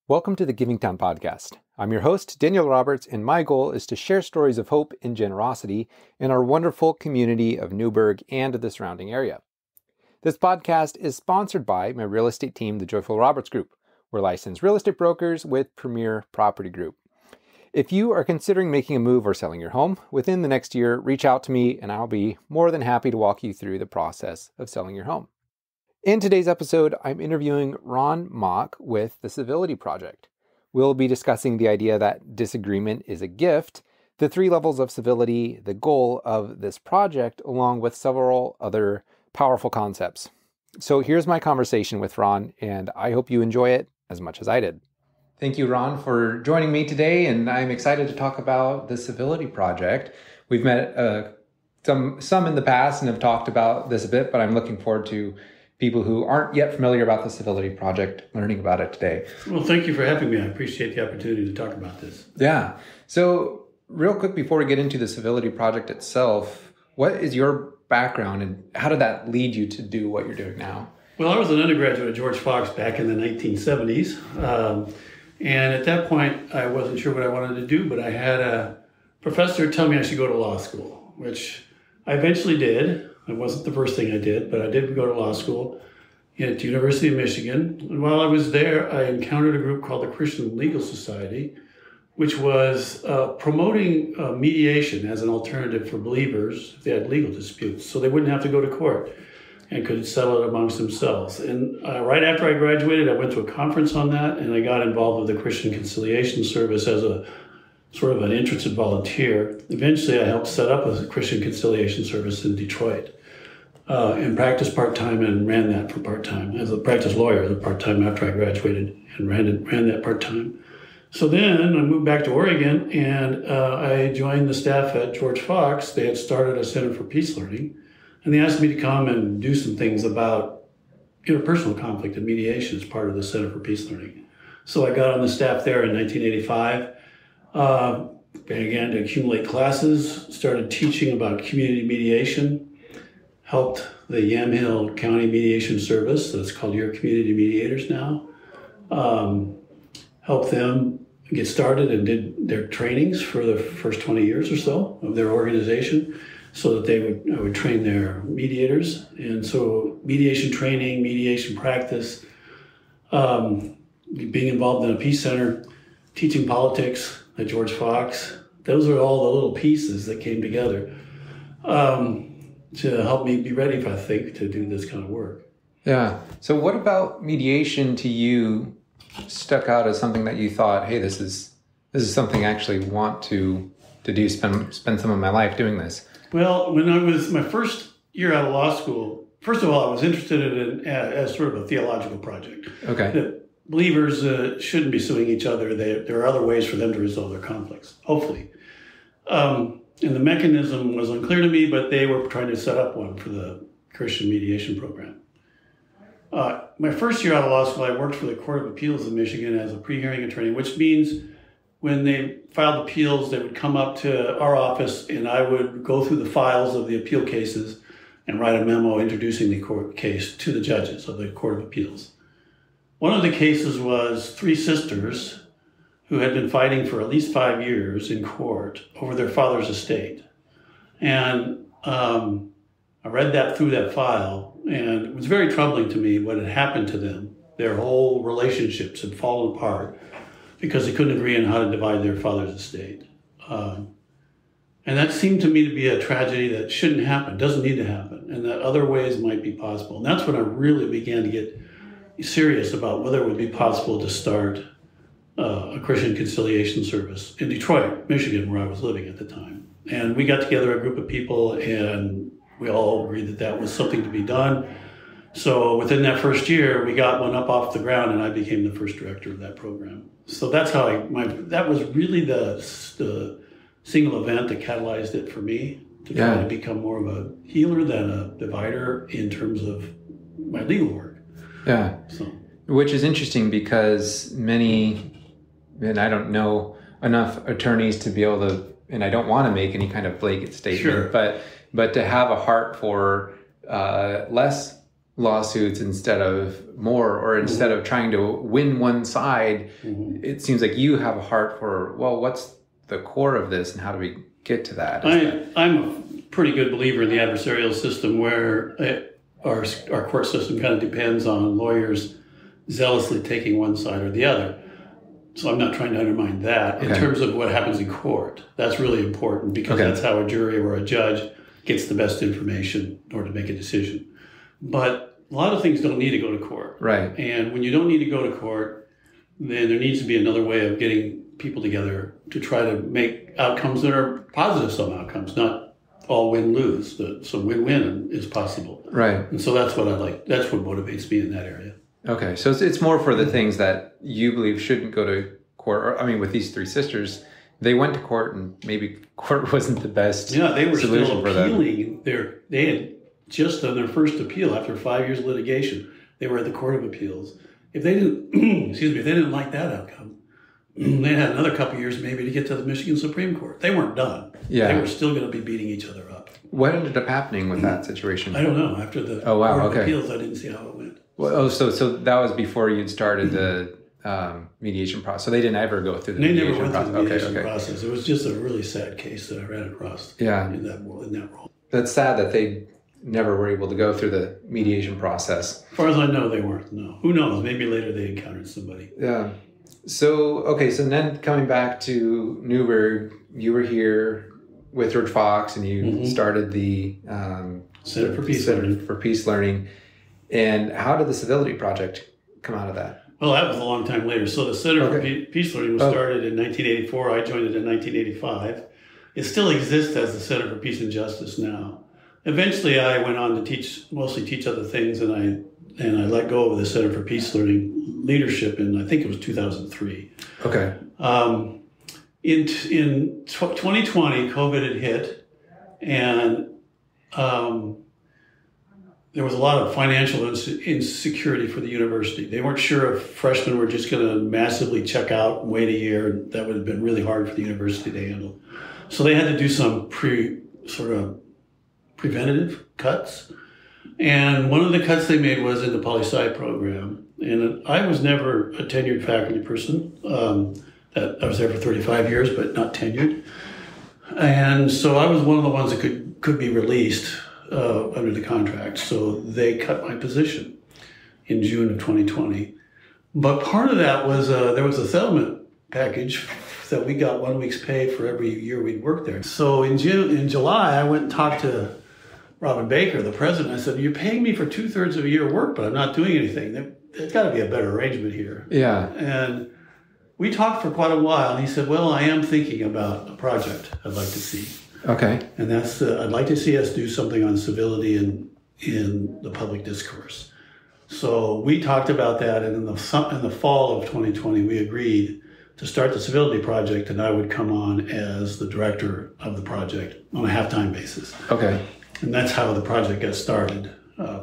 Welcome to the Giving Town podcast. I'm your host, Daniel Roberts, and my goal is to share stories of hope and generosity in our wonderful community of Newburgh and the surrounding area. This podcast is sponsored by my real estate team, the Joyful Roberts Group. We're licensed real estate brokers with Premier Property Group. If you are considering making a move or selling your home within the next year, reach out to me and I'll be more than happy to walk you through the process of selling your home. In today's episode, I'm interviewing Ron Mock with the Civility Project. We'll be discussing the idea that disagreement is a gift, the 3 levels of civility, the goal of this project, along with several other powerful concepts. So here's my conversation with Ron, and I hope you enjoy it as much as I did. Thank you, Ron, for joining me today, and I'm excited to talk about the Civility Project. We've met some in the past and have talked about this a bit, but I'm looking forward to people who aren't yet familiar about the Civility Project learning about it today. Well, thank you for having me. I appreciate the opportunity to talk about this. Yeah. So real quick, before we get into the Civility Project itself, what is your background and how did that lead you to do what you're doing now? Well, I was an undergraduate at George Fox back in the 1970s. And at that point, I wasn't sure what I wanted to do, but I had a professor tell me I should go to law school, which I eventually did. It wasn't the first thing I did, but I did go to law school at the University of Michigan. And while I was there, I encountered a group called the Christian Legal Society, which was promoting mediation as an alternative for believers if they had legal disputes, so they wouldn't have to go to court and could settle it amongst themselves. And right after I graduated, I went to a conference on that, and I got involved with the Christian Conciliation Service as a sort of an interested volunteer. Eventually, I helped set up a Christian Conciliation Service in Detroit. And practiced part-time and ran that for part-time as a practice lawyer, the part-time after I graduated and ran that part-time. So then I moved back to Oregon and I joined the staff at George Fox. They had started a Center for Peace Learning and they asked me to come and do some things about interpersonal conflict and mediation as part of the Center for Peace Learning. So I got on the staff there in 1985, began to accumulate classes, started teaching about community mediation, helped the Yamhill County Mediation Service, that's called Your Community Mediators now, helped them get started and did their trainings for the first 20 years or so of their organization so that I would train their mediators. And so mediation training, mediation practice, being involved in a peace center, teaching politics at George Fox, those are all the little pieces that came together. To help me be ready, I think, to do this kind of work. Yeah. So what about mediation to you stuck out as something that you thought, hey, this is something I actually want to do, spend some of my life doing this? Well, when I was my first year out of law school, first of all, I was interested in it as sort of a theological project. Okay. That believers shouldn't be suing each other. There are other ways for them to resolve their conflicts, hopefully. And the mechanism was unclear to me, but they were trying to set up one for the Christian mediation program. My first year out of law school, I worked for the Court of Appeals in Michigan as a pre-hearing attorney, which means when they filed appeals, they would come up to our office and I would go through the files of the appeal cases and write a memo introducing the court case to the judges of the Court of Appeals. One of the cases was 3 sisters who had been fighting for at least 5 years in court over their father's estate. And I read that through that file, and it was very troubling to me what had happened to them. Their whole relationships had fallen apart because they couldn't agree on how to divide their father's estate. And that seemed to me to be a tragedy that shouldn't happen, doesn't need to happen, and that other ways might be possible. And that's when I really began to get serious about whether it would be possible to start a Christian Conciliation Service in Detroit, Michigan, where I was living at the time. And we got together a group of people and we all agreed that that was something to be done. So within that first year, we got one up off the ground and I became the first director of that program. So that's how that was really the single event that catalyzed it for me to try to become more of a healer than a divider in terms of my legal work. Yeah. So. Which is interesting because many, and I don't know enough attorneys to be able to, and I don't want to make any kind of blanket statement, sure. but to have a heart for less lawsuits instead of more, or instead of trying to win one side, it seems like you have a heart for, well, what's the core of this and how do we get to that? I'm a pretty good believer in the adversarial system where our court system kind of depends on lawyers zealously taking one side or the other. So I'm not trying to undermine that. In terms of what happens in court, that's really important because that's how a jury or a judge gets the best information in order to make a decision. But a lot of things don't need to go to court. Right. And when you don't need to go to court, then there needs to be another way of getting people together to try to make outcomes that are positive, some outcomes, not all win-lose. Some win-win is possible. Right. And so that's what I like. That's what motivates me in that area. Okay. So it's more for the things that you believe shouldn't go to court. Or, I mean, with these three sisters, they went to court and maybe court wasn't the best they were solution still for them. appealing. They had just done their first appeal after 5 years of litigation. They were at the Court of Appeals. If they didn't, if they didn't like that outcome, they had another couple of years maybe to get to the Michigan Supreme Court. They weren't done. Yeah. They were still going to be beating each other up. What ended up happening with that situation? I don't know. After the Court of Appeals, I didn't see how it went. Well, so that was before you'd started the mediation process. So they didn't ever go through the mediation process. They never went through the mediation process. It was just a really sad case that I ran across. In that role. That's sad that they never were able to go through the mediation process. As far as I know, they weren't. No. Who knows? Maybe later they encountered somebody. Yeah. So then coming back to Newburgh, you were here with George Fox and you started the Center for Peace Learning. And how did the Civility Project come out of that? Well, that was a long time later. So the Center for Peace Learning was started in 1984. I joined it in 1985. It still exists as the Center for Peace and Justice now. Eventually, I went on to mostly teach other things, and I let go of the Center for Peace Learning leadership in, I think it was 2003. Okay. In 2020, COVID had hit, and there was a lot of financial insecurity for the university. They weren't sure if freshmen were just going to massively check out and wait a year. And that would have been really hard for the university to handle. So they had to do some preventative cuts. And one of the cuts they made was in the poli-sci program. And I was never a tenured faculty person. I was there for 35 years, but not tenured. And so I was one of the ones that could be released under the contract. So they cut my position in June of 2020. But part of that was there was a settlement package that we got 1 week's pay for every year we'd worked there. So in July, I went and talked to Robin Baker, the president. I said, "You're paying me for 2/3 of a year of work, but I'm not doing anything. There's got to be a better arrangement here." Yeah. And we talked for quite a while, and he said, "Well, I am thinking about a project I'd like to see." Okay. And that's I'd like to see us do something on civility in the public discourse. So we talked about that, and in the fall of 2020, we agreed to start the Civility Project, and I would come on as the director of the project on a half-time basis. Okay. And that's how the project got started,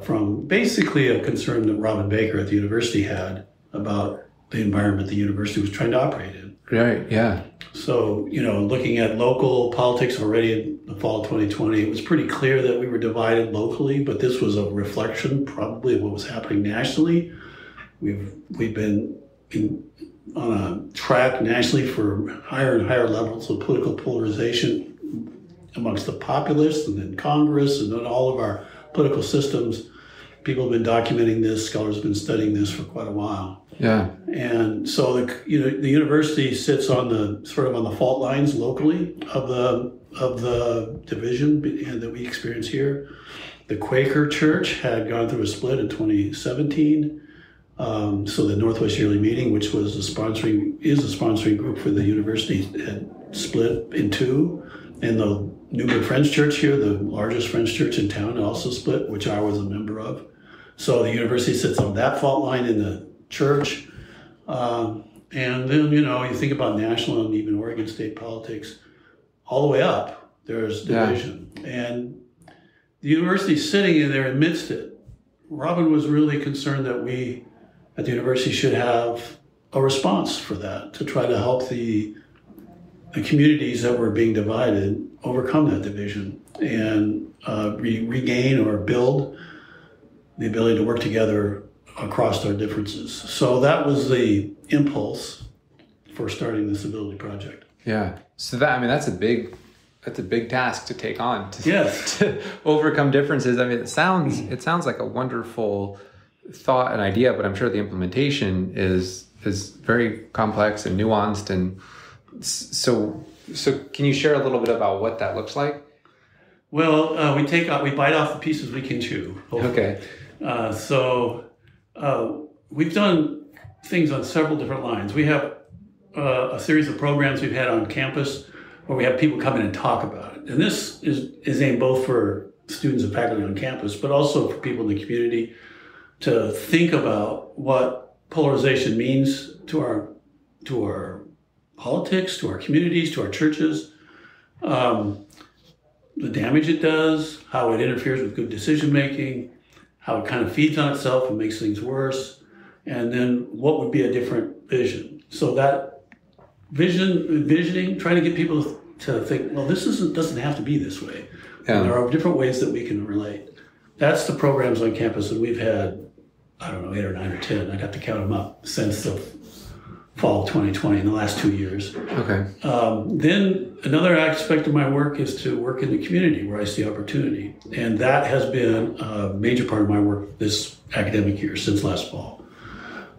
from basically a concern that Robin Baker at the university had about the environment the university was trying to operate in. Right, yeah. So, looking at local politics already in the fall of 2020, it was pretty clear that we were divided locally, but this was a reflection probably of what was happening nationally. We've been on a track nationally for higher and higher levels of political polarization amongst the populace and in Congress and in all of our political systems. People have been documenting this, scholars have been studying this for quite a while. Yeah. And so the university sits on the fault lines locally of the division that we experience here. The Quaker Church had gone through a split in 2017. So the Northwest Yearly Meeting, which was is a sponsoring group for the university, had split in two. And the Newburgh Friends Church here, the largest Friends Church in town, also split, which I was a member of. So the university sits on that fault line in the church. And then, you think about national and even Oregon state politics, all the way up, there's division. Yeah. And the university's sitting in there amidst it. Robin was really concerned that we at the university should have a response for that, to try to help the communities that were being divided overcome that division and regain or build the ability to work together across our differences. So that was the impulse for starting the Civility Project. Yeah. So that's a big task to take on. Yes. To overcome differences. I mean, it sounds like a wonderful thought and idea, but I'm sure the implementation is very complex and nuanced. And so can you share a little bit about what that looks like? Well, we bite off the pieces we can chew. Hopefully. Okay. We've done things on several different lines. We have a series of programs we've had on campus where we have people come in and talk about it. And this is aimed both for students and faculty on campus, but also for people in the community to think about what polarization means to our politics, to our communities, to our churches, the damage it does, how it interferes with good decision making, how it kind of feeds on itself and makes things worse, and then what would be a different vision. So that envisioning, trying to get people to think, well, this doesn't have to be this way. Yeah. There are different ways that we can relate. That's the programs on campus that we've had, I don't know, 8 or 9 or 10, I'd have to count them up, since the fall of 2020, in the last 2 years. Okay. Then another aspect of my work is to work in the community where I see opportunity. And that has been a major part of my work this academic year, since last fall.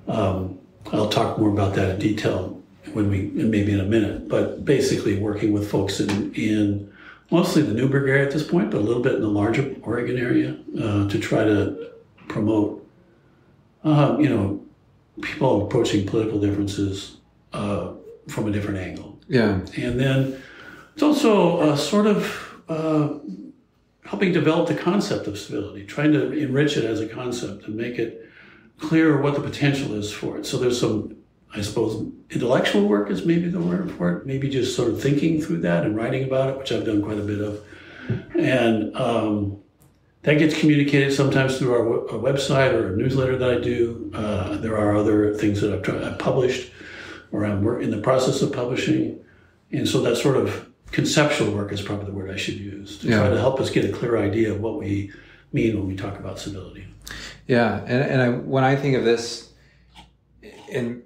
I'll talk more about that in detail maybe in a minute, but basically working with folks in mostly the Newburgh area at this point, but a little bit in the larger Oregon area to try to promote, people approaching political differences from a different angle. Yeah. And then it's also sort of helping develop the concept of civility, trying to enrich it as a concept and make it clear what the potential is for it. So there's some, I suppose, intellectual work is maybe the word for it, maybe just sort of thinking through that and writing about it, which I've done quite a bit of. And that gets communicated sometimes through our website or a newsletter that I do. There are other things that I've published or I'm in the process of publishing. And so that sort of conceptual work is probably the word I should use to try to help us get a clear idea of what we mean when we talk about civility. Yeah, and when I think of this, and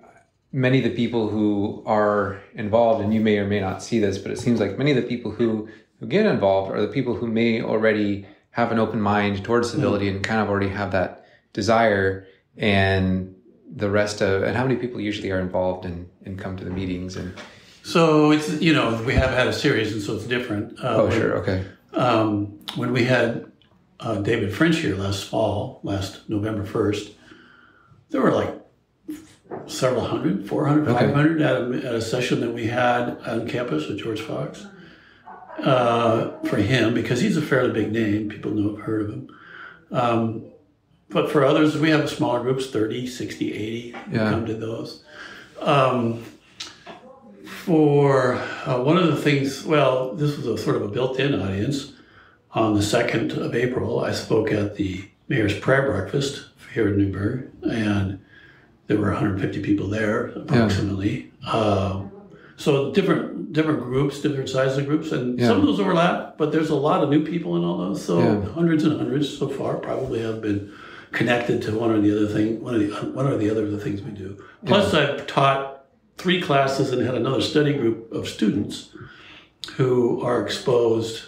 many of the people who are involved, and you may or may not see this, but it seems like many of the people who get involved are the people who may already have an open mind towards civility and kind of already have that desire, and the rest of, and how many people usually are involved and come to the meetings? And so it's, we have had a series, and so it's different. Sure, okay. When we had David French here last November 1st, there were like several hundred, 400, 500 at a session that we had on campus with George Fox. For him, because he's a fairly big name, people have heard of him. But for others, we have smaller groups, 30, 60, 80, come to those. For one of the things, this was a sort of a built-in audience. On the 2nd of April, I spoke at the Mayor's Prayer Breakfast here in Newburgh, and there were 150 people there, approximately. So different groups, different sizes of groups, and some of those overlap, but there's a lot of new people in all those. So hundreds and hundreds so far probably have been connected to one or the other of the things we do. Plus, I've taught 3 classes and had another study group of students who are exposed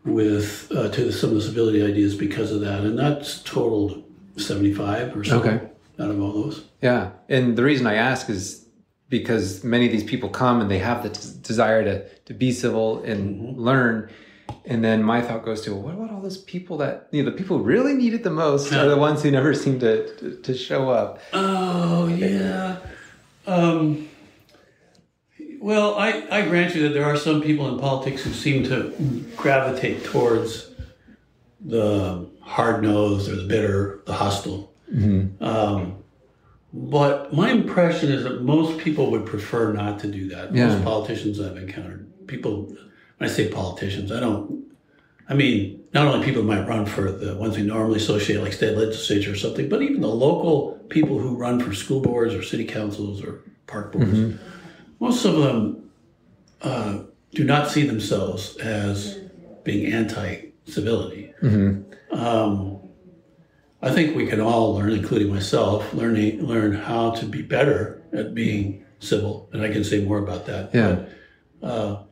with to some of the civility ideas because of that, and that's totaled 75 or so out of all those. Yeah, and the reason I ask is because many of these people come and they have the desire to be civil and learn. And then my thought goes to, what about all those people that, the people who really need it the most are the ones who never seem to show up? Oh, yeah. Well, I grant you that there are some people in politics who seem to gravitate towards the hard-nosed or the bitter, the hostile. Mm-hmm. But my impression is that most people would prefer not to do that. Most politicians I've encountered, when I say politicians, I mean, not only people who might run for the ones we normally associate, like state legislature or something, but even the local people who run for school boards or city councils or park boards. Most of them do not see themselves as being anti-civility. I think we can all learn, including myself, learn how to be better at being civil, and I can say more about that. Yeah. But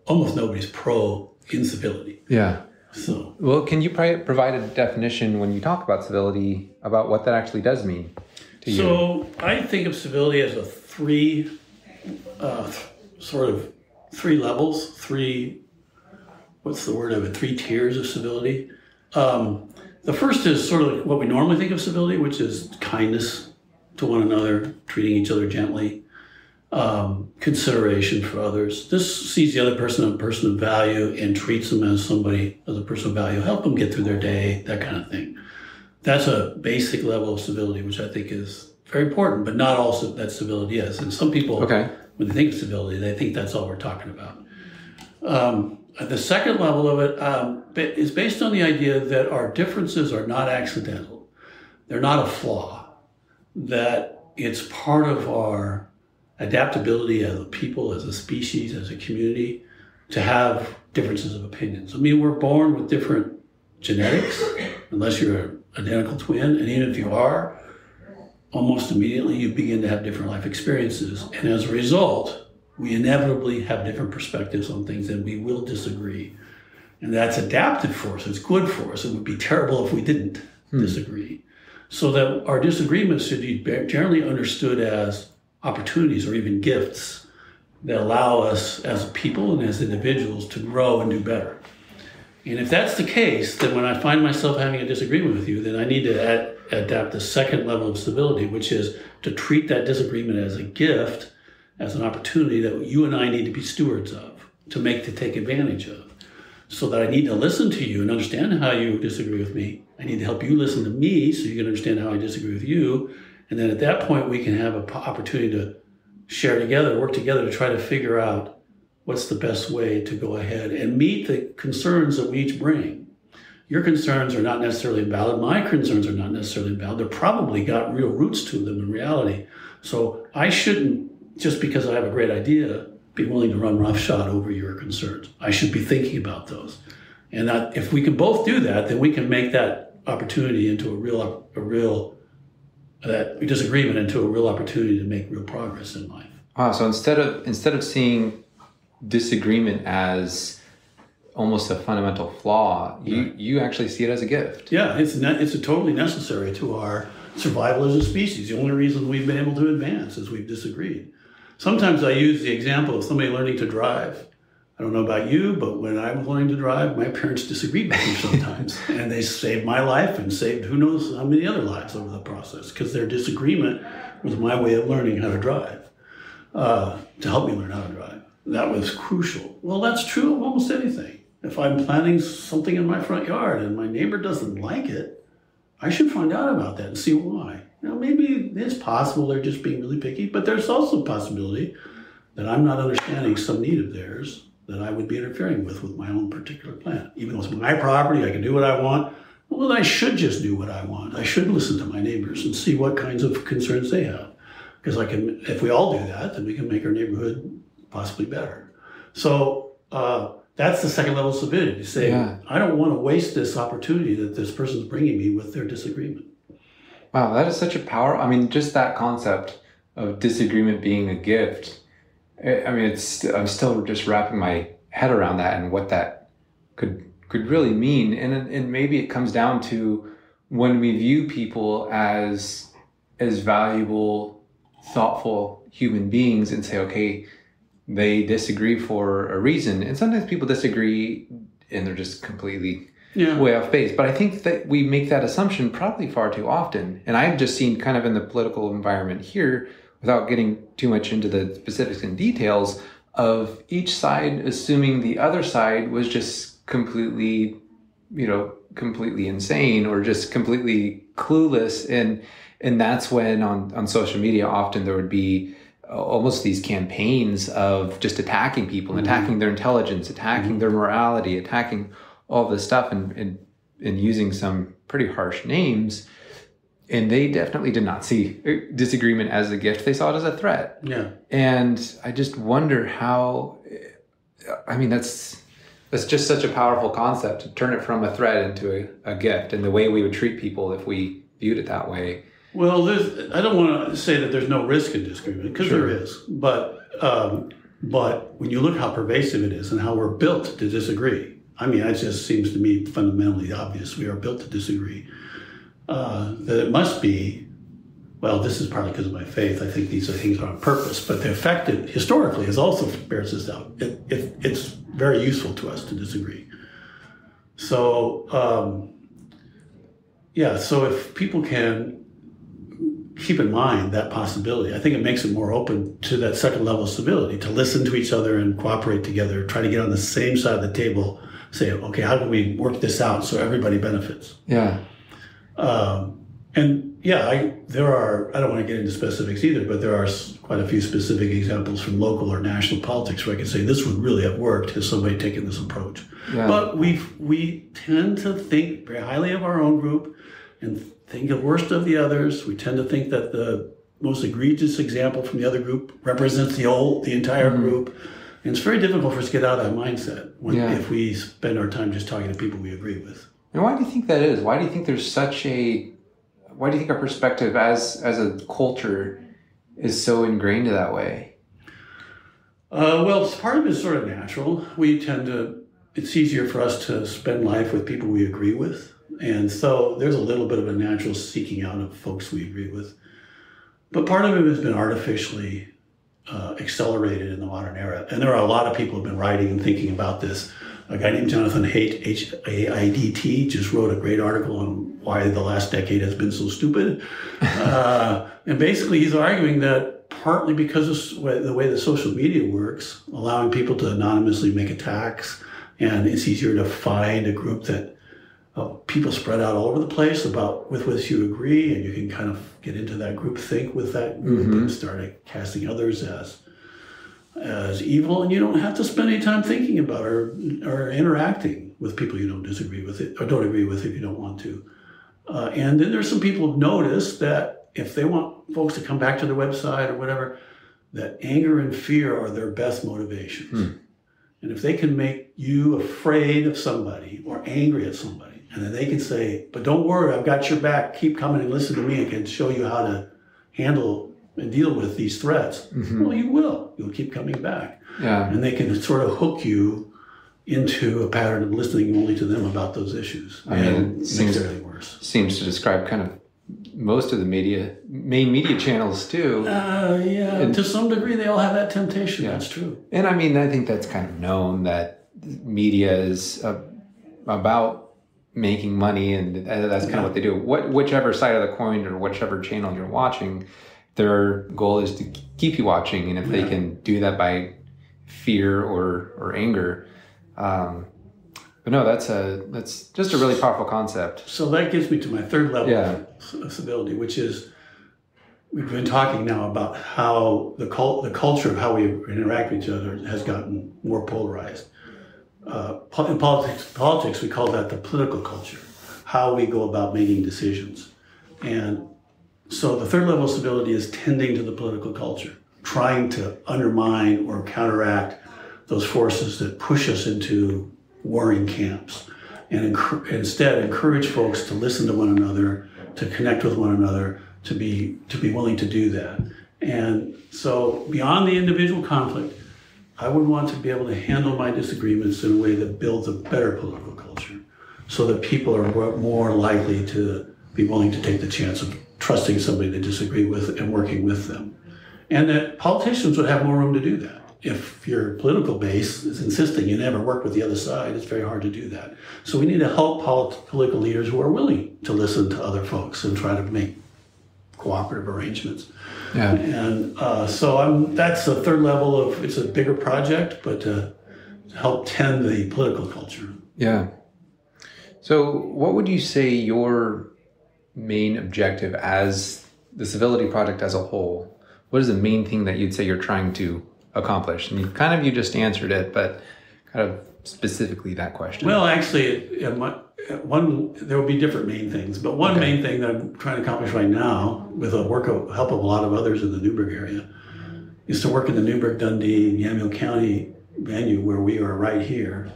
almost nobody's pro incivility. Yeah. So, well, can you provide a definition when you talk about civility about what that actually does mean to you? So I think of civility as a three levels, three tiers of civility. The first is sort of what we normally think of civility, which is kindness to one another, treating each other gently, consideration for others. This sees the other person as a person of value and treats them as a person of value, help them get through their day, that kind of thing. That's a basic level of civility, which I think is very important, but not all that civility is. And some people, when they think of civility, they think that's all we're talking about. The second level of it is based on the idea that our differences are not accidental. They're not a flaw. That it's part of our adaptability as a people, as a species, as a community, to have differences of opinions. I mean, we're born with different genetics, unless you're an identical twin, and even if you are, almost immediately you begin to have different life experiences. And as a result, we inevitably have different perspectives on things and we will disagree. And that's adaptive for us, it's good for us. It would be terrible if we didn't disagree. So that our disagreements should be generally understood as opportunities or even gifts that allow us as a people and as individuals to grow and do better. And if that's the case, then when I find myself having a disagreement with you, then I need to adapt the second level of civility, which is to treat that disagreement as a gift, as an opportunity that you and I need to be stewards of, to take advantage of. So that I need to listen to you and understand how you disagree with me. I need to help you listen to me so you can understand how I disagree with you. And then at that point, we can have an opportunity to share together, work together to try to figure out what's the best way to go ahead and meet the concerns that we each bring. Your concerns are not necessarily valid. My concerns are not necessarily valid. They're probably got real roots to them in reality. So I shouldn't, just because I have a great idea, be willing to run roughshod over your concerns. I should be thinking about those. And that if we can both do that, then we can make that opportunity into that disagreement into a real opportunity to make real progress in life. Wow. So instead of seeing disagreement as almost a fundamental flaw, you actually see it as a gift. Yeah, it's totally necessary to our survival as a species. The only reason we've been able to advance is we've disagreed. Sometimes I use the example of somebody learning to drive. I don't know about you, but when I was learning to drive, my parents disagreed with me sometimes. And they saved my life and saved who knows how many other lives over the process, because their disagreement was my way of learning how to drive, to help me learn how to drive. That was crucial. Well, that's true of almost anything. If I'm planting something in my front yard and my neighbor doesn't like it, I should find out about that and see why. Maybe it's possible they're just being really picky, but there's also a possibility that I'm not understanding some need of theirs that I would be interfering with my own particular plan. Even though it's my property, I can do what I want. Well, then I should just do what I want. I should listen to my neighbors and see what kinds of concerns they have. Because if we all do that, then we can make our neighborhood possibly better. So that's the second level of civility, to say, I don't want to waste this opportunity that this person's bringing me with their disagreement. Wow, that is such a power. I mean, just that concept of disagreement being a gift. I mean, I'm still just wrapping my head around that and what that could really mean. And maybe it comes down to when we view people as valuable, thoughtful human beings and say, okay, they disagree for a reason. And sometimes people disagree and they're just completely way off base. But I think that we make that assumption probably far too often. And I've just seen kind of in the political environment here, without getting too much into the specifics and details, of each side assuming the other side was just completely insane or just completely clueless. And that's when on social media, often there would be almost these campaigns of just attacking people, attacking their intelligence, attacking their morality, attacking all this stuff and using some pretty harsh names. And they definitely did not see disagreement as a gift. They saw it as a threat. Yeah. And I just wonder how, I mean, that's It's just such a powerful concept to turn it from a threat into a gift, and the way we would treat people if we viewed it that way. Well, I don't want to say that there's no risk in disagreement, because there is. But when you look how pervasive it is and how we're built to disagree, I mean, it just seems to me fundamentally obvious we are built to disagree. That it must be, well, this is partly because of my faith. I think these things are on purpose, but the effect historically has also bears this out. It's very useful to us to disagree. So, so if people can keep in mind that possibility, I think it makes it more open to that second level of civility, to listen to each other and cooperate together, try to get on the same side of the table, say, okay, how can we work this out so everybody benefits? Yeah. There are, I don't want to get into specifics either, but there are quite a few specific examples from local or national politics where I can say this would really have worked has somebody taken this approach. Yeah. But we tend to think very highly of our own group and think the worst of the others. We tend to think that the most egregious example from the other group represents the entire group. And it's very difficult for us to get out of that mindset if we spend our time just talking to people we agree with. And why do you think that is? Why do you think why do you think our perspective as a culture is so ingrained that way? Well, part of it is sort of natural. It's easier for us to spend life with people we agree with. And so there's a little bit of a natural seeking out of folks we agree with. But part of it has been artificially accelerated in the modern era. And there are a lot of people who have been writing and thinking about this. A guy named Jonathan Haidt, H-A-I-D-T, just wrote a great article on why the last decade has been so stupid. And basically he's arguing that partly because of the way that social media works, allowing people to anonymously make attacks, and it's easier to find a group that people spread out all over the place with which you agree, and you can kind of get into that group think with that group and start casting others as evil, and you don't have to spend any time thinking about or interacting with people you don't disagree with or don't agree with if you don't want to. And then there's some people who've noticed that if they want folks to come back to their website or whatever, that anger and fear are their best motivations. And if they can make you afraid of somebody or angry at somebody, and then they can say, but don't worry, I've got your back, keep coming and listen to me, I can show you how to handle and deal with these threats. Well, you will. You'll keep coming back. Yeah. And they can sort of hook you into a pattern of listening only to them about those issues. I mean, it makes everything worse. Seems to describe kind of most of the main media channels too. And to some degree, they all have that temptation. Yeah. That's true. And I mean, I think that's kind of known that media is about making money, and that's kind of what they do. Whichever side of the coin or whichever channel you're watching, their goal is to keep you watching, and if they can do that by fear or anger, but no, that's just a really powerful concept. So that gets me to my third level of civility, which is we've been talking now about how the culture of how we interact with each other has gotten more polarized. In politics, we call that the political culture, how we go about making decisions, and so the third level of civility is tending to the political culture, trying to undermine or counteract those forces that push us into warring camps, and instead encourage folks to listen to one another, to connect with one another, to be willing to do that. And so beyond the individual conflict, I would want to be able to handle my disagreements in a way that builds a better political culture, so that people are more likely to be willing to take the chance of trusting somebody they disagree with and working with them. And that politicians would have more room to do that. If your political base is insisting you never work with the other side, it's very hard to do that. So we need to help political leaders who are willing to listen to other folks and try to make cooperative arrangements. Yeah. And that's the third level of, it's a bigger project, but to help tend the political culture. Yeah. So what would you say your main objective as the Civility Project as a whole? What is the main thing that you'd say you're trying to accomplish? And you just answered it, but kind of specifically that question. Well, actually, there will be different main things, but one main thing that I'm trying to accomplish right now, with the help of a lot of others in the Newburgh area, is to work in the Newburgh, Dundee, Yamhill County venue where we are right here,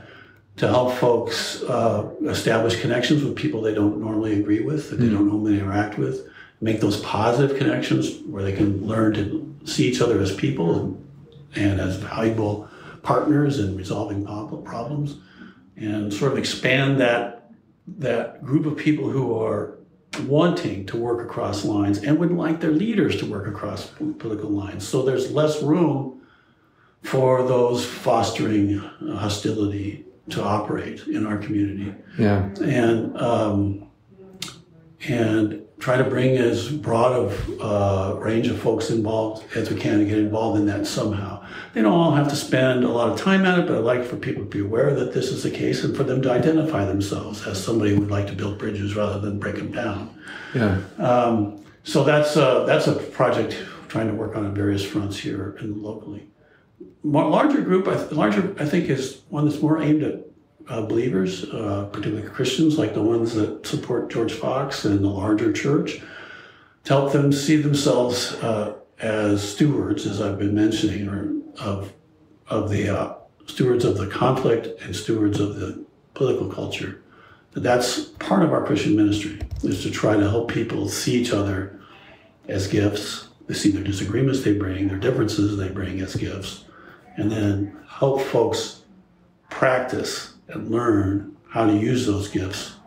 to help folks establish connections with people they don't normally agree with, that they don't normally interact with, make those positive connections where they can learn to see each other as people and as valuable partners in resolving problems, and sort of expand that group of people who are wanting to work across lines and would like their leaders to work across political lines. So there's less room for those fostering hostility to operate in our community. Yeah. And try to bring as broad of range of folks involved as we can to get involved in that somehow. They don't all have to spend a lot of time at it, but I'd like for people to be aware that this is the case and for them to identify themselves as somebody who would like to build bridges rather than break them down. Yeah. So that's a project trying to work on various fronts here and locally. Larger group, I think, is one that's more aimed at believers, particularly Christians, like the ones that support George Fox and the larger church, to help them see themselves as stewards, as I've been mentioning, or of the stewards of the conflict and stewards of the political culture. That's part of our Christian ministry, is to try to help people see each other as gifts. They see their disagreements they bring, their differences they bring as gifts, and then help folks practice and learn how to use those gifts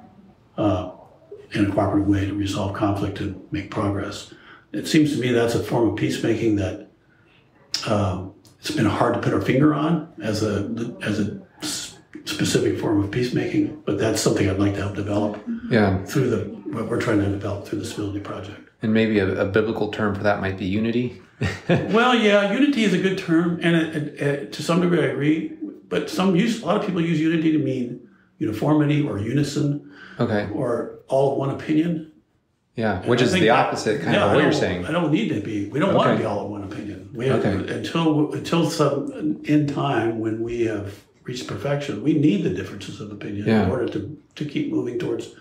in a cooperative way to resolve conflict and make progress. It seems to me that's a form of peacemaking that it's been hard to put our finger on as a specific form of peacemaking, but that's something I'd like to help develop through what we're trying to develop through the Civility Project. And maybe a biblical term for that might be unity. Well, yeah, unity is a good term, and to some degree I agree. But a lot of people use unity to mean uniformity or unison, or all of one opinion. Yeah, which is the opposite kind of what you're saying. I don't need to be. We don't want to be all of one opinion. We have, until some in time when we have reached perfection, we need the differences of opinion in order to keep moving towards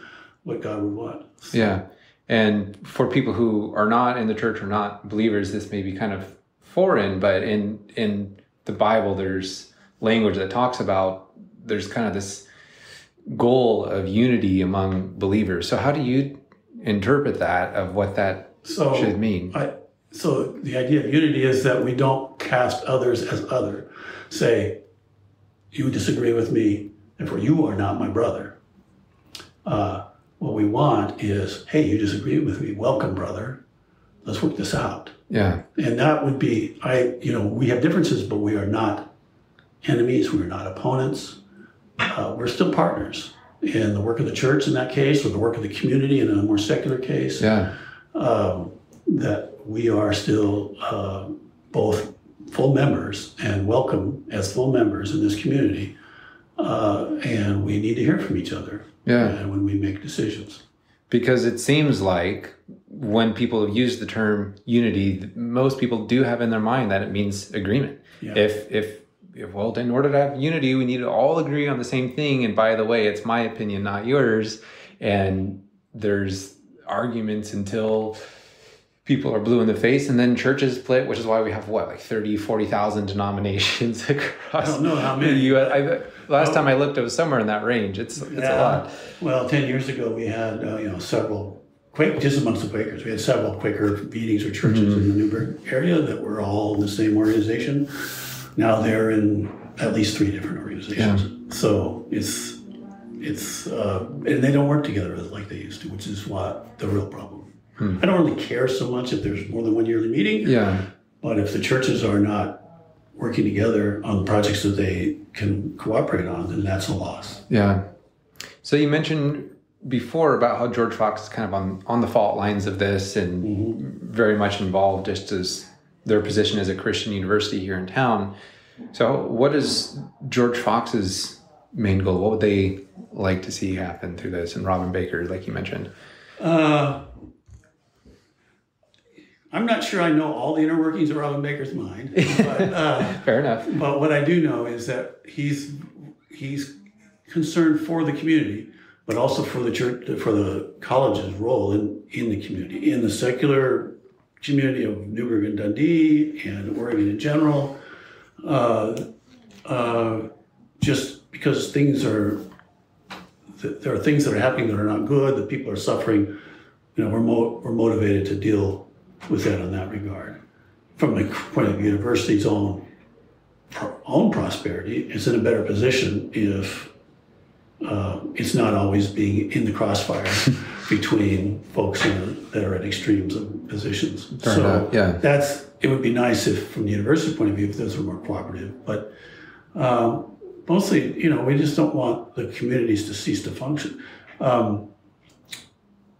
what God would want. So. Yeah, and for people who are not in the church or not believers, this may be kind of foreign, but in the Bible, there's language that talks about there's kind of this goal of unity among believers. So how do you interpret that, of what that should mean? So the idea of unity is that we don't cast others as other. Say, you disagree with me, therefore you are not my brother. What we want is, hey, you disagree with me, welcome, brother. Let's work this out. Yeah. And that would be, we have differences, but we are not enemies, we're not opponents. We're still partners in the work of the church in that case, or the work of the community in a more secular case. Yeah. That we are still both full members and welcome as full members in this community. And we need to hear from each other when we make decisions. Because it seems like when people use the term unity, most people do have in their mind that it means agreement. Yeah. If in order to have unity, we need to all agree on the same thing. And by the way, it's my opinion, not yours. And there's arguments until people are blue in the face, and then churches split, which is why we have 40,000 denominations across. I don't know how many. The U.S. Last time I looked, it was somewhere in that range. It's a lot. Well, 10 years ago, we had several just amongst the Quakers. We had several Quaker meetings or churches in the Newburgh area that were all in the same organization. Now they're in at least 3 different organizations. Yeah. So it's and they don't work together like they used to, which is what the real problem. I don't really care so much if there's more than one yearly meeting. Yeah. But if the churches are not working together on projects that they can cooperate on, then that's a loss. Yeah. So you mentioned before about how George Fox is kind of on the fault lines of this and very much involved just as their position as a Christian university here in town. So what is George Fox's main goal? What would they like to see happen through this? And Robin Baker, like you mentioned. I'm not sure I know all the inner workings of Robin Baker's mind. But, fair enough. But what I do know is that he's concerned for the community, but also for the church, for the college's role in the community, in the secular community of Newburgh and Dundee and Oregon in general. just because there are things that are happening that are not good, that people are suffering, we're motivated to deal with that in that regard. From the point of the university's own prosperity, it's in a better position if it's not always being in the crossfire between folks that are at extremes of positions. It would be nice if, from the university point of view, if those were more cooperative. But mostly, we just don't want the communities to cease to function.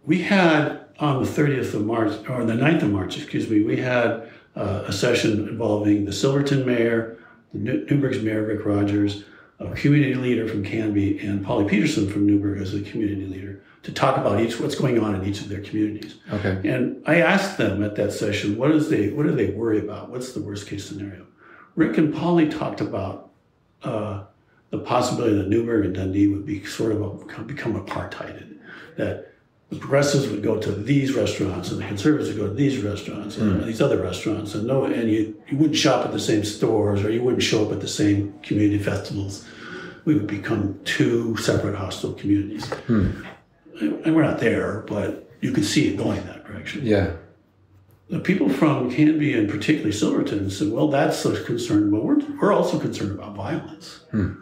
We had on the 30th of March, or the 9th of March, we had a session involving the Silverton mayor, the Newburgh's mayor, Rick Rogers, a community leader from Canby, and Polly Peterson from Newburgh as a community leader, to talk about what's going on in each of their communities. Okay. And I asked them at that session, what do they worry about? What's the worst case scenario? Rick and Polly talked about the possibility that Newburgh and Dundee would be become apartheided, that the progressives would go to these restaurants and the conservatives would go to these restaurants and these other restaurants, and you wouldn't shop at the same stores, or you wouldn't show up at the same community festivals. We would become two separate hostile communities. And we're not there, but you could see it going that direction. Yeah. The people from Canby and particularly Silverton said, well, that's a concern, but we're also concerned about violence. And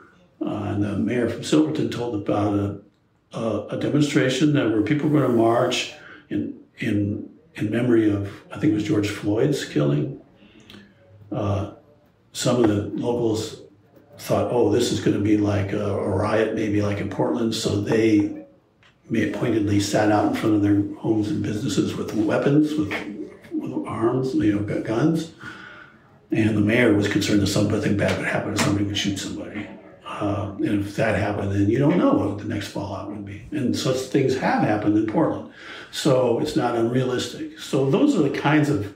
the mayor from Silverton told about a demonstration where people were going to march in memory of, I think it was George Floyd's killing. Some of the locals thought, oh, this is going to be like a riot, maybe like in Portland, so they pointedly sat out in front of their homes and businesses with weapons, with arms, guns. And the mayor was concerned that something bad would happen, somebody would shoot somebody. And if that happened, then you don't know what the next fallout would be. And such things have happened in Portland. So it's not unrealistic. So those are the kinds of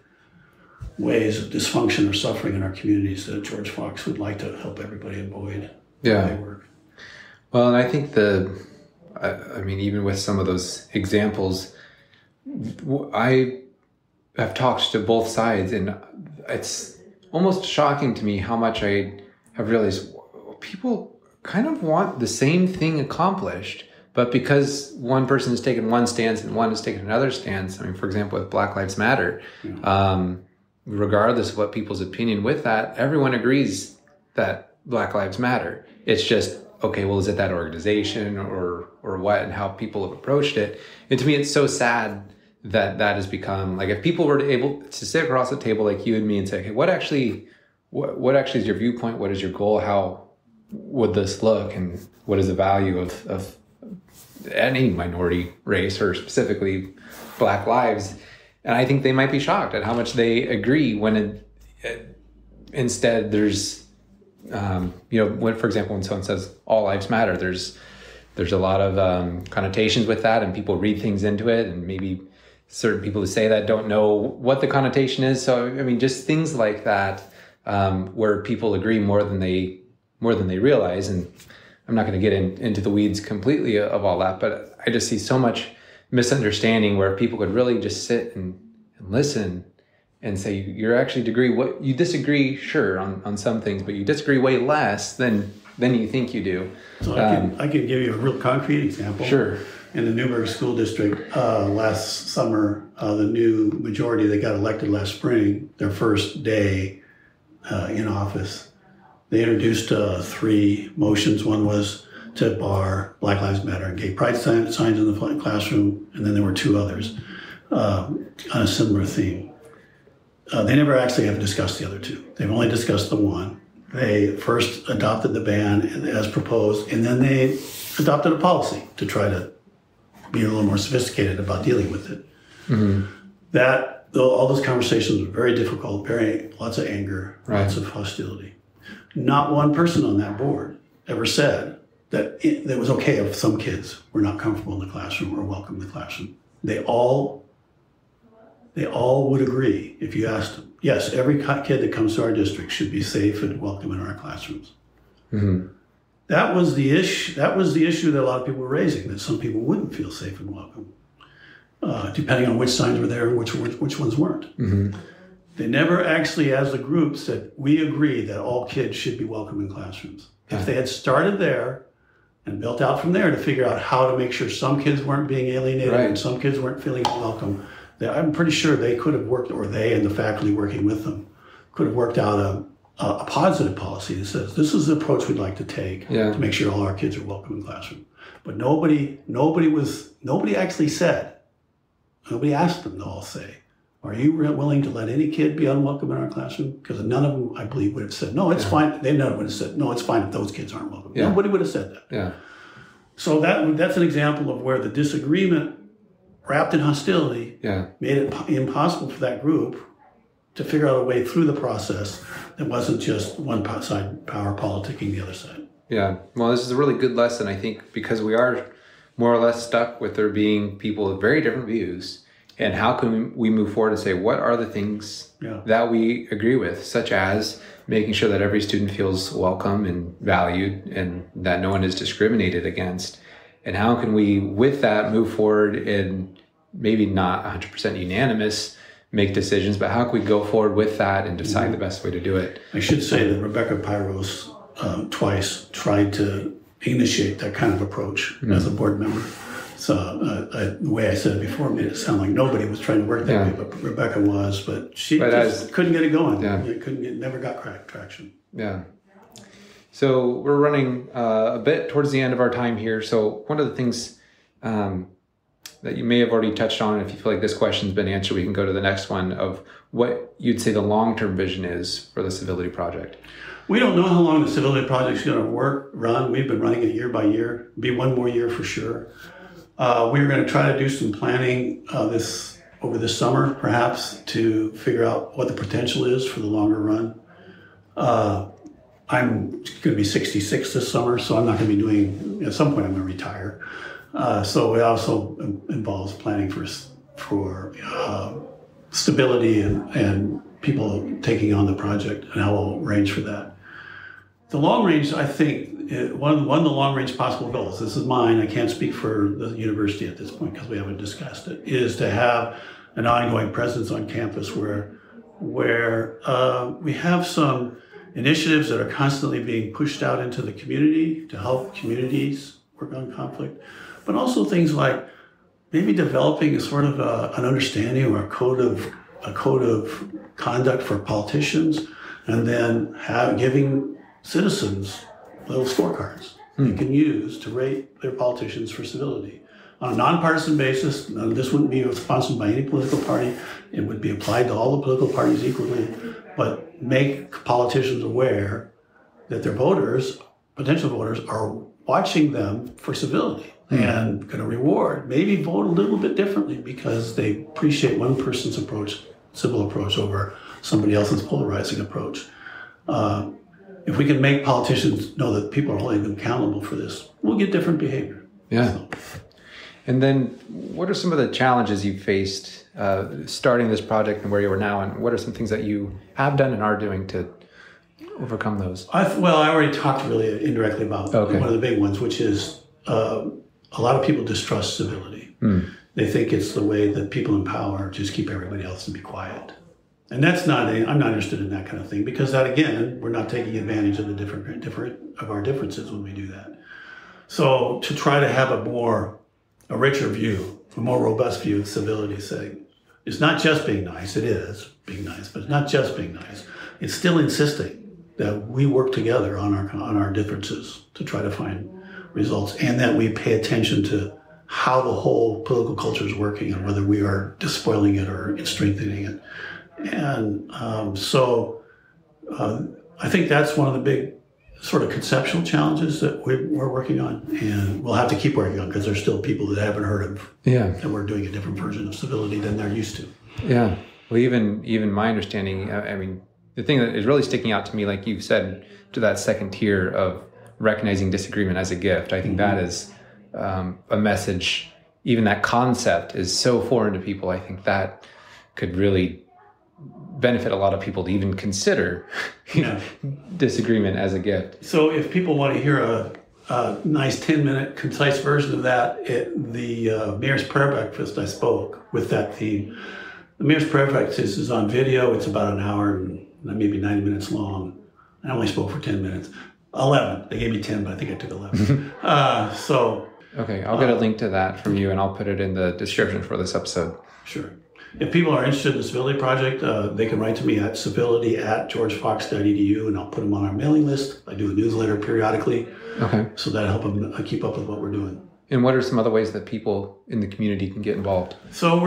ways of dysfunction or suffering in our communities that George Fox would like to help everybody avoid. Yeah. Well, and I think even with some of those examples, I have talked to both sides, and it's almost shocking to me how much I have realized people kind of want the same thing accomplished, but because one person has taken one stance and one has taken another stance, for example, with Black Lives Matter, regardless of what people's opinion with that, everyone agrees that Black Lives Matter. It's just, okay, well, is it that organization or what, and how people have approached it? And to me, it's so sad that has become, like, if people were able to sit across the table like you and me and say, okay, what actually is your viewpoint? What is your goal? How would this look? And what is the value of any minority race, or specifically Black lives? And I think they might be shocked at how much they agree when instead there's, when, for example, when someone says all lives matter, there's a lot of connotations with that, and people read things into it, and maybe certain people who say that don't know what the connotation is. So, just things like that, where people agree more than they realize. And I'm not going to get into the weeds completely of all that, but I just see so much misunderstanding where people could really just sit and listen and say, you disagree, sure, on some things, but you disagree way less than you think you do. So I can give you a real concrete example. Sure. In the Newburgh School District, last summer, the new majority that got elected last spring, their first day in office, they introduced 3 motions. One was to bar Black Lives Matter and gay pride signs in the classroom, and then there were 2 others on a similar theme. They never actually have discussed the other 2. They've only discussed the one. They first adopted the ban as proposed, and then they adopted a policy to try to be a little more sophisticated about dealing with it. Mm-hmm. All those conversations were very difficult, lots of anger, lots of hostility. Not one person on that board ever said that it was okay if some kids were not comfortable in the classroom or welcome in the classroom. They all would agree if you asked them. Yes, every kid that comes to our district should be safe and welcome in our classrooms. Mm-hmm. That was the issue. That was the issue that a lot of people were raising, that some people wouldn't feel safe and welcome, depending on which signs were there and which ones weren't. Mm-hmm. They never actually, as a group, said, we agree that all kids should be welcome in classrooms. If they had started there and built out from there to figure out how to make sure some kids weren't being alienated and some kids weren't feeling welcome, I'm pretty sure they could have worked, or they and the faculty working with them could have worked out a positive policy that says this is the approach we'd like to take to make sure all our kids are welcome in the classroom. But nobody actually said, nobody asked them to all say, are you willing to let any kid be unwelcome in our classroom? Because none of them, I believe, would have said, no, it's fine. They never would have said, no, it's fine if those kids aren't welcome. Nobody would have said that. Yeah. So that's an example of where the disagreement wrapped in hostility made it impossible for that group to figure out a way through the process that wasn't just one side power politicking the other side. Yeah. Well, this is a really good lesson, I think, because we are more or less stuck with there being people with very different views. And how can we move forward and say, what are the things that we agree with, such as making sure that every student feels welcome and valued and that no one is discriminated against? And how can we, with that, move forward and maybe not 100% unanimous, make decisions, but how can we go forward with that and decide the best way to do it? I should say that Rebecca Pyros twice tried to initiate that kind of approach as a board member. So the way I said it before made it sound like nobody was trying to work that way, but Rebecca was. But she just couldn't get it going. It never got traction. Yeah. So we're running a bit towards the end of our time here. So one of the things that you may have already touched on, if you feel like this question's been answered, we can go to the next one of what you'd say the long-term vision is for the Civility Project. We don't know how long the Civility Project is going to run. We've been running it year by year. It'll be one more year for sure. We're going to try to do some planning over this summer, perhaps, to figure out what the potential is for the longer run. I'm going to be 66 this summer, so I'm not going to be doing, at some point I'm going to retire. So it also involves planning for stability and people taking on the project and how we'll arrange for that. The long range, I think, one of the long range possible goals, this is mine, I can't speak for the university at this point because we haven't discussed it, is to have an ongoing presence on campus where we have some initiatives that are constantly being pushed out into the community to help communities work on conflict, but also things like maybe developing a sort of an understanding or a code of conduct for politicians, and then giving citizens little scorecards they can use to rate their politicians for civility. On a nonpartisan basis, this wouldn't be sponsored by any political party. It would be applied to all the political parties equally, but make politicians aware that their voters, potential voters, are watching them for civility and going to reward, maybe vote a little bit differently because they appreciate one person's civil approach over somebody else's polarizing approach. If we can make politicians know that people are holding them accountable for this, we'll get different behavior. Yeah. So. And then what are some of the challenges you've faced starting this project and where you are now, and what are some things that you have done and are doing to overcome those? I already talked really indirectly about one of the big ones, which is a lot of people distrust civility. They think it's the way that people in power just keep everybody else and be quiet. And that's I'm not interested in that kind of thing, because that, again, we're not taking advantage of the different of our differences when we do that. So to try to have a richer view, a more robust view of civility, saying it's not just being nice. It is being nice, but it's not just being nice. It's still insisting that we work together on our differences to try to find results, and that we pay attention to how the whole political culture is working and whether we are despoiling it or strengthening it. And so I think that's one of the big sort of conceptual challenges that we're working on, and we'll have to keep working on because there's still people that haven't heard of that we're doing a different version of civility than they're used to. Yeah. Well, even my understanding, I mean, the thing that is really sticking out to me, like you've said, to that second tier of recognizing disagreement as a gift, I think that is a message. Even that concept is so foreign to people. I think that could really benefit a lot of people to even consider disagreement as a gift. So if people want to hear a nice 10-minute concise version of that, the Mayor's Prayer Breakfast, I spoke with that theme. The Mayor's Prayer Breakfast is on video. It's about an hour and maybe 90 minutes long. I only spoke for 10 minutes. 11. They gave me 10, but I think I took 11. Okay, I'll get a link to that from you, and I'll put it in the description for this episode. Sure. If people are interested in the Civility Project, they can write to me at civility@georgefox.edu, and I'll put them on our mailing list. I do a newsletter periodically. Okay. So that'll help them keep up with what we're doing. And what are some other ways that people in the community can get involved? So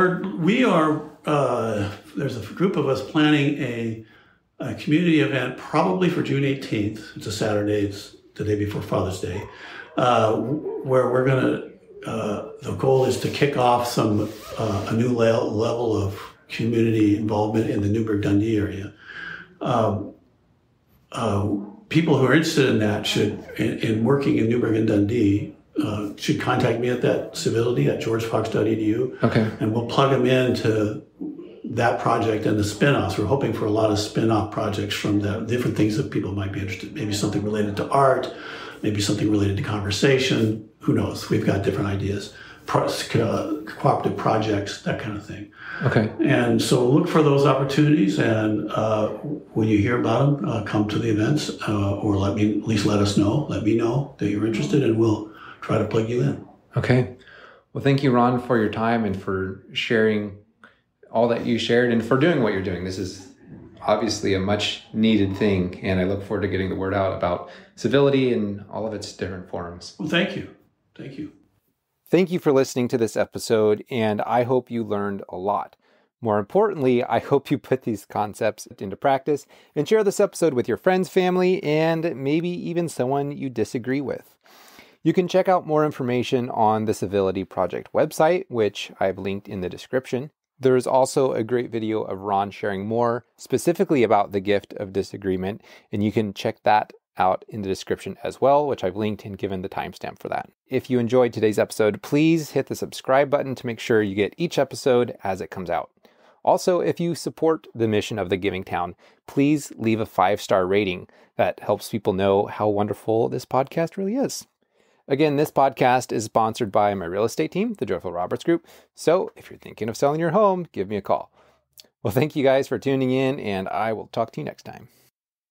there's a group of us planning a community event probably for June 18th. It's a Saturday. It's the day before Father's Day, where we're going to, the goal is to kick off a new level of community involvement in the Newburgh-Dundee area. People who are interested in that in working in Newburgh and Dundee, should contact me at that civility@georgefox.edu. Okay. And we'll plug them into that project and the spin-offs. We're hoping for a lot of spin-off projects from the different things that people might be interested in. Maybe something related to art, maybe something related to conversation. Who knows? We've got different ideas. Cooperative projects, that kind of thing. Okay. And so look for those opportunities, and when you hear about them, come to the events, or at least let us know. Let me know that you're interested, and we'll try to plug you in. Okay. Well, thank you, Ron, for your time and for sharing all that you shared and for doing what you're doing. This is obviously a much needed thing, and I look forward to getting the word out about civility and all of its different forms. Well, thank you. Thank you. Thank you for listening to this episode, and I hope you learned a lot. More importantly, I hope you put these concepts into practice and share this episode with your friends, family, and maybe even someone you disagree with. You can check out more information on the Civility Project website, which I've linked in the description. There is also a great video of Ron sharing more specifically about the gift of disagreement, and you can check that out in the description as well, which I've linked and given the timestamp for that. If you enjoyed today's episode, please hit the subscribe button to make sure you get each episode as it comes out. Also, if you support the mission of the Giving Town, please leave a 5-star rating. That helps people know how wonderful this podcast really is. Again, this podcast is sponsored by my real estate team, the Joyful Roberts Group. So if you're thinking of selling your home, give me a call. Well, thank you guys for tuning in, and I will talk to you next time.